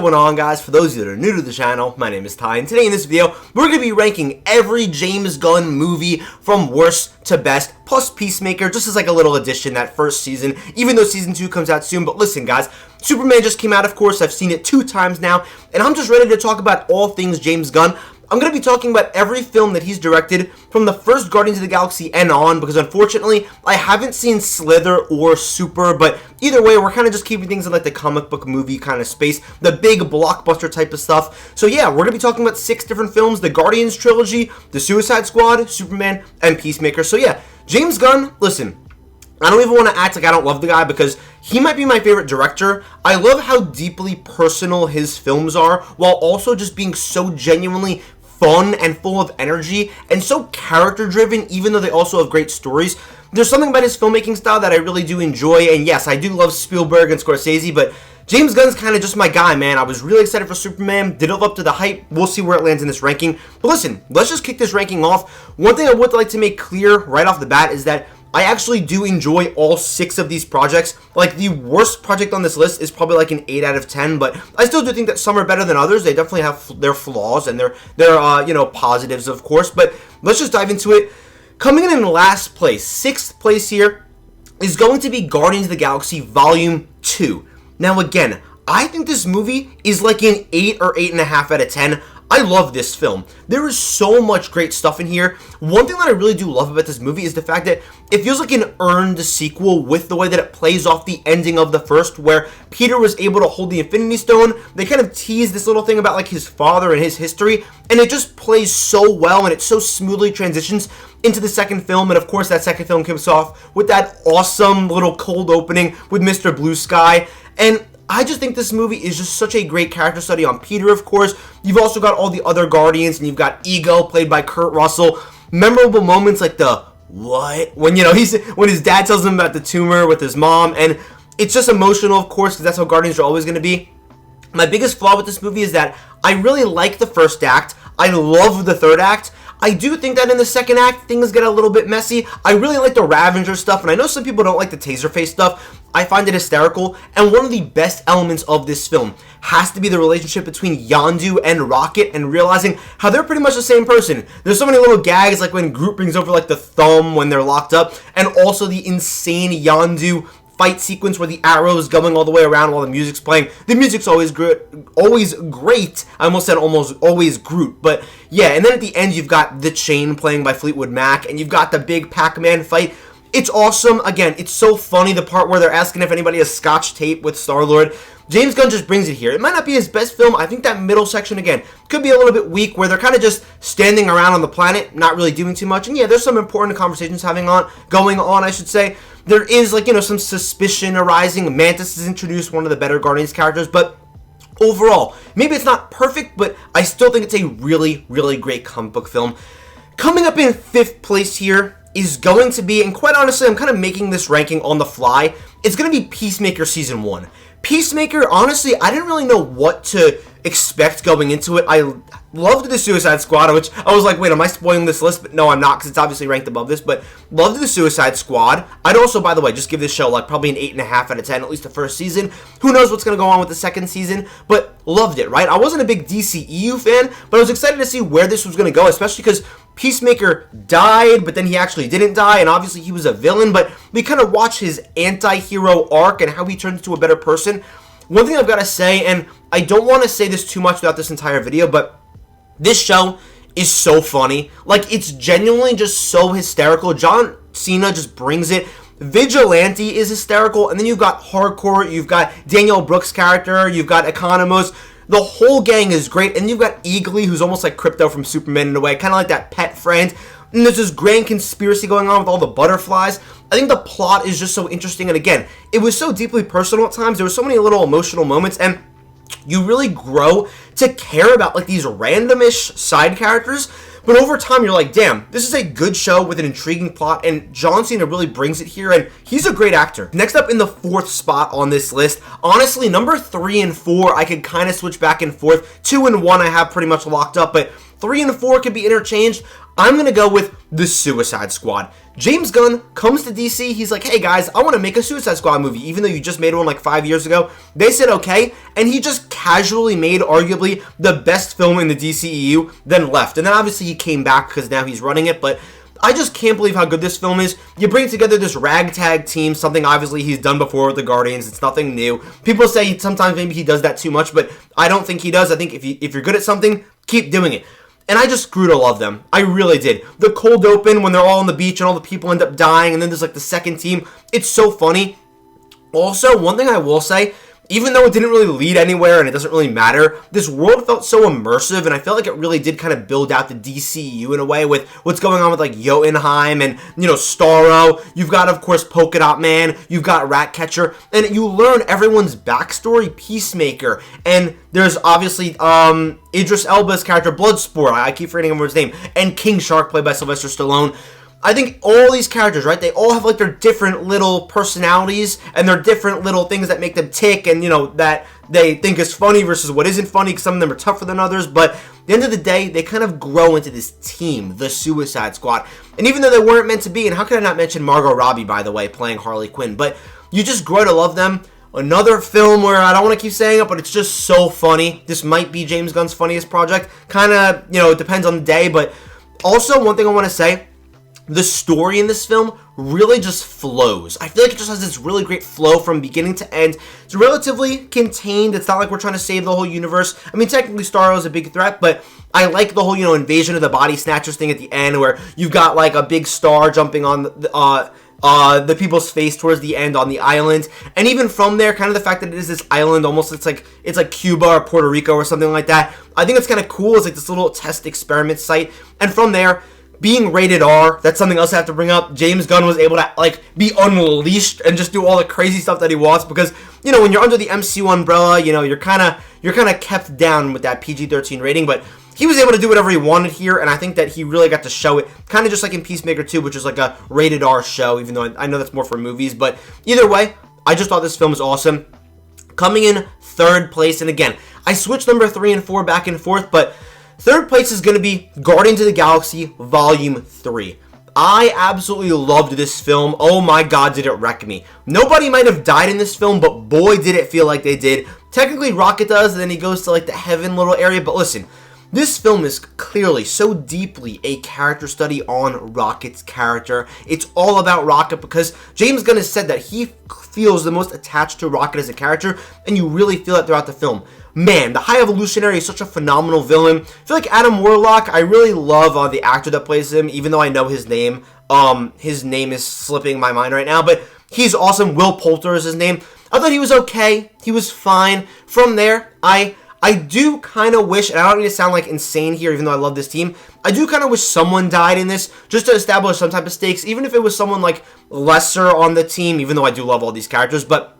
going on, guys? For those of you that are new to the channel, my name is Ty, and today in this video, we're going to be ranking every James Gunn movie from worst to best, plus Peacemaker, just as like a little addition that first season, even though season 2 comes out soon. But listen, guys, Superman just came out, of course. I've seen it 2 times now, and I'm just ready to talk about all things James Gunn. I'm going to be talking about every film that he's directed from the first Guardians of the Galaxy and on, because unfortunately, I haven't seen Slither or Super, but either way, we're kind of just keeping things in like the comic book movie kind of space, the big blockbuster type of stuff. So yeah, we're going to be talking about 6 different films: the Guardians trilogy, the Suicide Squad, Superman, and Peacemaker. So yeah, James Gunn, listen, I don't even want to act like I don't love the guy, because he might be my favorite director. I love how deeply personal his films are, while also just being so genuinely fun and full of energy and so character driven, even though they also have great stories. There's something about his filmmaking style that I really do enjoy, and yes, I do love Spielberg and Scorsese, but James Gunn's kind of just my guy, man. I was really excited for Superman. Did it live up to the hype? We'll see where it lands in this ranking. But listen, let's just kick this ranking off. One thing I would like to make clear right off the bat is that I actually do enjoy all 6 of these projects. Like, the worst project on this list is probably like an 8 out of 10, but I still do think that some are better than others. They definitely have their flaws and their positives, of course. But let's just dive into it. Coming in last place, 6th place here, is going to be Guardians of the Galaxy Volume 2. Now, again, I think this movie is like an 8 or 8.5 out of 10. I love this film. There is so much great stuff in here. One thing that I really do love about this movie is the fact that it feels like an earned sequel with the way that it plays off the ending of the first, where Peter was able to hold the Infinity Stone. They kind of tease this little thing about like his father and his history, and it just plays so well, and it so smoothly transitions into the second film. And of course, that second film kicks off with that awesome little cold opening with Mr. Blue Sky. And I just think this movie is just such a great character study on Peter, of course. You've also got all the other Guardians, and you've got Ego, played by Kurt Russell. Memorable moments like the what? When, when his dad tells him about the tumor with his mom, and it's just emotional, of course, because that's how Guardians are always going to be. My biggest flaw with this movie is that I really like the first act. I love the third act. I do think that in the second act, things get a little bit messy. I really like the Ravager stuff, and I know some people don't like the Taserface stuff. I find it hysterical, and one of the best elements of this film has to be the relationship between Yondu and Rocket, and realizing how they're pretty much the same person. There's so many little gags, like when Groot brings over like the thumb when they're locked up, and also the insane Yondu fight sequence where the arrow's going all the way around while the music's playing. The music's always great. I almost said almost always Groot, but yeah. And then at the end, you've got The Chain playing by Fleetwood Mac, and you've got the big Pac-Man fight. It's awesome. Again, it's so funny, the part where they're asking if anybody has Scotch tape with Star-Lord. James Gunn just brings it here. It might not be his best film. I think that middle section, again, could be a little bit weak, where they're kind of just standing around on the planet, not really doing too much. And yeah, there's some important conversations going on, I should say. There is, some suspicion arising. Mantis is introduced, one of the better Guardians characters, but overall, maybe it's not perfect, but I still think it's a really, really great comic book film. Coming up in 5th place here is going to be, and quite honestly, I'm kind of making this ranking on the fly, it's going to be Peacemaker Season 1. Peacemaker, honestly, I didn't really know what to expect going into it. I loved the Suicide Squad, which I was like, wait, am I spoiling this list? But no, I'm not, because it's obviously ranked above this, but loved the Suicide Squad. I'd also, by the way, just give this show like probably an 8.5 out of 10, at least the first season. Who knows what's going to go on with the second season, but loved it, right? I wasn't a big DCEU fan, but I was excited to see where this was going to go, especially because Peacemaker died, but then he actually didn't die, and obviously he was a villain, but we kind of watch his anti-hero arc and how he turns into a better person. One thing I've got to say, and I don't want to say this too much throughout this entire video, but this show is so funny. Like, it's genuinely just so hysterical. John Cena just brings it. Vigilante is hysterical, and then you've got Hardcore, you've got Daniel Brooks' character, you've got Economos. The whole gang is great, and you've got Eagly, who's almost like Crypto from Superman in a way, kind of like that pet friend. And there's this grand conspiracy going on with all the butterflies. I think the plot is just so interesting, and again, it was so deeply personal at times. There were so many little emotional moments, and you really grow to care about like these randomish side characters. But over time, you're like, damn, this is a good show with an intriguing plot, and John Cena really brings it here, and he's a great actor. Next up in the 4th spot on this list, honestly, number 3 and 4, I could kind of switch back and forth. 2 and 1 I have pretty much locked up, but 3 and 4 could be interchanged. I'm going to go with the Suicide Squad. James Gunn comes to DC. He's like, hey guys, I want to make a Suicide Squad movie, even though you just made one like 5 years ago. They said okay, and he just casually made arguably the best film in the DCEU, then left. And then obviously he came back because now he's running it, but I just can't believe how good this film is. You bring together this ragtag team, something obviously he's done before with the Guardians. It's nothing new. People say sometimes maybe he does that too much, but I don't think he does. I think if you're good at something, keep doing it. And I just grew to love them. I really did. The cold open when they're all on the beach and all the people end up dying, and then there's like the second team. It's so funny. Also, one thing I will say, even though it didn't really lead anywhere and it doesn't really matter, this world felt so immersive, and I felt like it really did kind of build out the DCU in a way with what's going on with like Jotunheim and, you know, Starro. You've got, of course, Polka Dot Man. You've got Ratcatcher, and you learn everyone's backstory. Peacemaker, and there's obviously Idris Elba's character, Bloodsport. I keep forgetting everyone's name, and King Shark, played by Sylvester Stallone. I think all these characters, right, they all have like their different little personalities and their different little things that make them tick, and, you know, that they think is funny versus what isn't funny, because some of them are tougher than others. But at the end of the day, they kind of grow into this team, the Suicide Squad. And even though they weren't meant to be, and how could I not mention Margot Robbie, by the way, playing Harley Quinn, but you just grow to love them. Another film where I don't want to keep saying it, but it's just so funny. This might be James Gunn's funniest project. Kind of, you know, it depends on the day, but also one thing I want to say, the story in this film really just flows. I feel like it just has this really great flow from beginning to end. It's relatively contained. It's not like we're trying to save the whole universe. I mean, technically Starro is a big threat, but I like the whole, you know, invasion of the body snatchers thing at the end, where you've got like a big star jumping on the people's face towards the end on the island. And even from there, kind of the fact that it is this island, almost it's like Cuba or Puerto Rico or something like that. I think it's kind of cool. It's like this little test experiment site. And from there, being rated R, that's something else I have to bring up. James Gunn was able to like be unleashed and just do all the crazy stuff that he wants, because, you know, when you're under the MCU umbrella, you know, you're kind of kept down with that PG-13 rating, but he was able to do whatever he wanted here, and I think that he really got to show it, kind of just like in Peacemaker 2, which is like a rated R show, even though I know that's more for movies. But either way, I just thought this film was awesome. Coming in third place, and again, I switched number 3 and 4 back and forth, but third place is going to be Guardians of the Galaxy Volume 3. I absolutely loved this film. Oh my god, did it wreck me. Nobody might have died in this film, but boy, did it feel like they did. Technically, Rocket does, and then he goes to like the heaven little area, but listen, this film is clearly so deeply a character study on Rocket's character. It's all about Rocket, because James Gunn has said that he feels the most attached to Rocket as a character, and you really feel it throughout the film. Man, the High Evolutionary is such a phenomenal villain. I feel like Adam Warlock, I really love the actor that plays him, even though I know his name. His name is slipping my mind right now, but he's awesome. Will Poulter is his name. I thought he was okay. He was fine. From there, I do kind of wish, and I don't need to sound like insane here, even though I love this team, I do kind of wish someone died in this, just to establish some type of stakes, even if it was someone like lesser on the team, even though I do love all these characters. But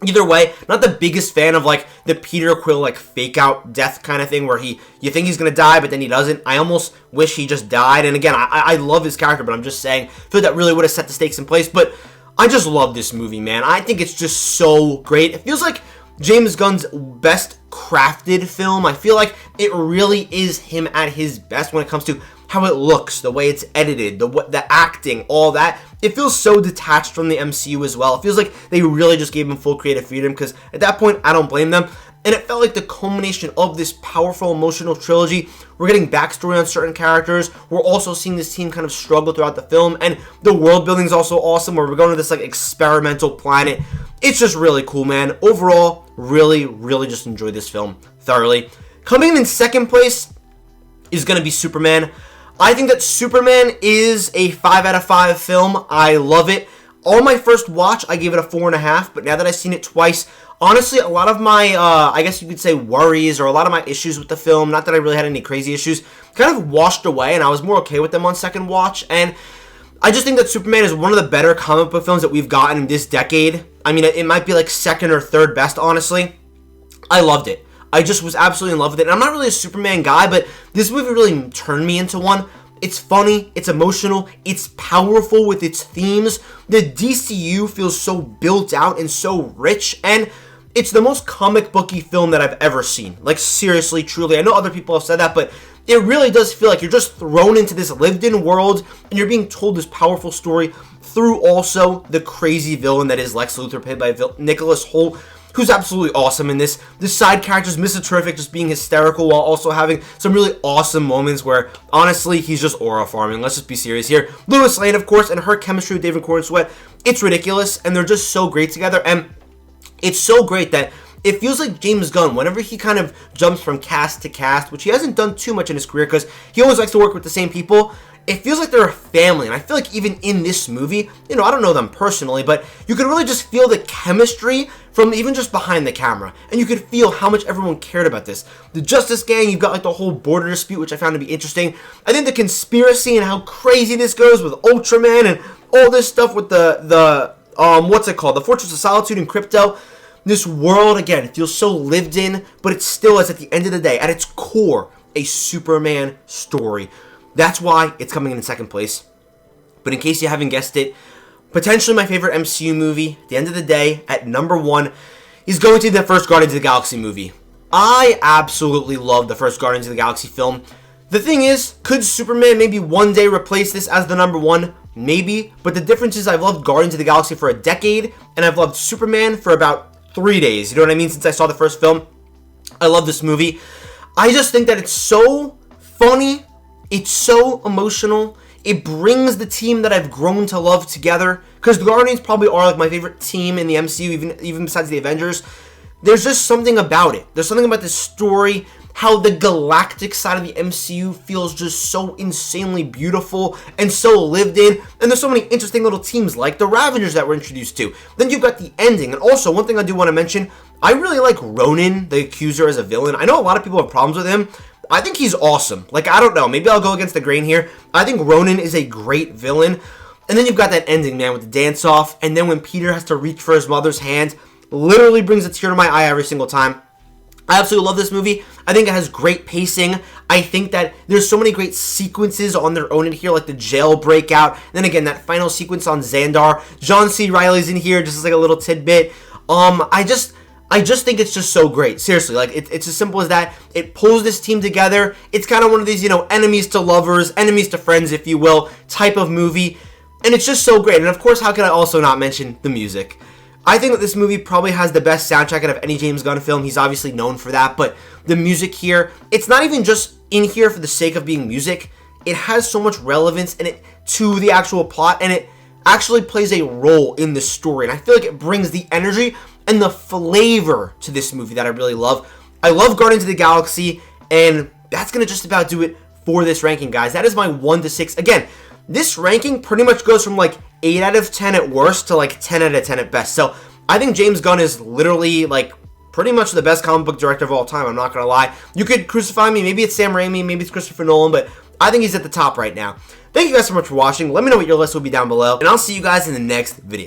either way, not the biggest fan of like the Peter Quill like fake out death kind of thing, where you think he's gonna die but then he doesn't. I almost wish he just died. And again, I love his character, but I'm just saying, I feel that really would have set the stakes in place. But I just love this movie, man. I think it's just so great. It feels like James Gunn's best crafted film. I feel like it really is him at his best when it comes to how it looks, the way it's edited, the acting, all that. It feels so detached from the MCU as well. It feels like they really just gave him full creative freedom, because at that point, I don't blame them. And it felt like the culmination of this powerful emotional trilogy. We're getting backstory on certain characters. We're also seeing this team kind of struggle throughout the film. And the world building is also awesome, where we're going to this like experimental planet. It's just really cool, man. Overall, really, really just enjoyed this film thoroughly. Coming in second place is going to be Superman. I think that Superman is a 5 out of 5 film. I love it. On my first watch, I gave it a 4.5, but now that I've seen it twice, honestly, a lot of my, I guess you could say worries, or a lot of my issues with the film, not that I really had any crazy issues, kind of washed away, and I was more okay with them on second watch. And I just think that Superman is one of the better comic book films that we've gotten this decade. I mean, it might be like second or third best, honestly. I loved it. I just was absolutely in love with it. And I'm not really a Superman guy, but this movie really turned me into one. It's funny, it's emotional, it's powerful with its themes. The DCU feels so built out and so rich, and it's the most comic booky film that I've ever seen. Like, seriously, truly. I know other people have said that, but it really does feel like you're just thrown into this lived-in world, and you're being told this powerful story through also the crazy villain that is Lex Luthor, played by Nicholas Hoult, who's absolutely awesome in this. The side characters, Mr. Terrific, just being hysterical while also having some really awesome moments where, honestly, he's just aura farming. Let's just be serious here. Lois Lane, of course, and her chemistry with David Corenswet, it's ridiculous, and they're just so great together, and it's so great that it feels like James Gunn, whenever he kind of jumps from cast to cast, which he hasn't done too much in his career because he always likes to work with the same people, it feels like they're a family. And I feel like even in this movie, I don't know them personally, but you could really just feel the chemistry from even just behind the camera. And you could feel how much everyone cared about this. The Justice Gang, you've got like the whole border dispute, which I found to be interesting. I think the conspiracy and how crazy this goes with Ultraman and all this stuff with the what's it called? The Fortress of Solitude and Crypto. This world, again, it feels so lived in, but it still is, at the end of the day, at its core, a Superman story. That's why it's coming in second place. But in case you haven't guessed it, potentially my favorite MCU movie, at the end of the day, at number 1, is going to be the first Guardians of the Galaxy movie. I absolutely love the first Guardians of the Galaxy film. The thing is, could Superman maybe one day replace this as the number 1? Maybe. But the difference is I've loved Guardians of the Galaxy for a decade, and I've loved Superman for about 3 days, you know what I mean, since I saw the first film. I love this movie. I just think that it's so funny, it's so emotional, it brings the team that I've grown to love together, because the Guardians probably are like my favorite team in the MCU, even besides the Avengers. There's just something about it. There's something about this story, how the galactic side of the MCU feels just so insanely beautiful and so lived in, and there's so many interesting little teams like the Ravagers that we're introduced to. Then you've got the ending, and also one thing I do want to mention, I really like Ronan, the Accuser, as a villain. I know a lot of people have problems with him. I think he's awesome. Like, I don't know, maybe I'll go against the grain here. I think Ronan is a great villain. And then you've got that ending, man, with the dance-off, and then when Peter has to reach for his mother's hand, literally brings a tear to my eye every single time. I absolutely love this movie. I think it has great pacing. I think that there's so many great sequences on their own in here, like the jail breakout. Then again, that final sequence on Xandar. John C. Reilly's in here just as like a little tidbit. I just think it's just so great. Seriously, like it's as simple as that. It pulls this team together. It's kind of one of these, enemies to lovers, enemies to friends, if you will, type of movie. And it's just so great. And of course, how can I also not mention the music? I think that this movie probably has the best soundtrack out of any James Gunn film. He's obviously known for that, but the music here, it's not even just in here for the sake of being music. It has so much relevance in it to the actual plot, and it actually plays a role in the story. And I feel like it brings the energy and the flavor to this movie that I really love. I love Guardians of the Galaxy, and that's going to just about do it for this ranking, guys. That is my 1 to 6. Again, this ranking pretty much goes from like 8 out of 10 at worst to like 10 out of 10 at best. So I think James Gunn is literally like pretty much the best comic book director of all time. I'm not going to lie. You could crucify me. Maybe it's Sam Raimi. Maybe it's Christopher Nolan. But I think he's at the top right now. Thank you guys so much for watching. Let me know what your list will be down below. And I'll see you guys in the next video.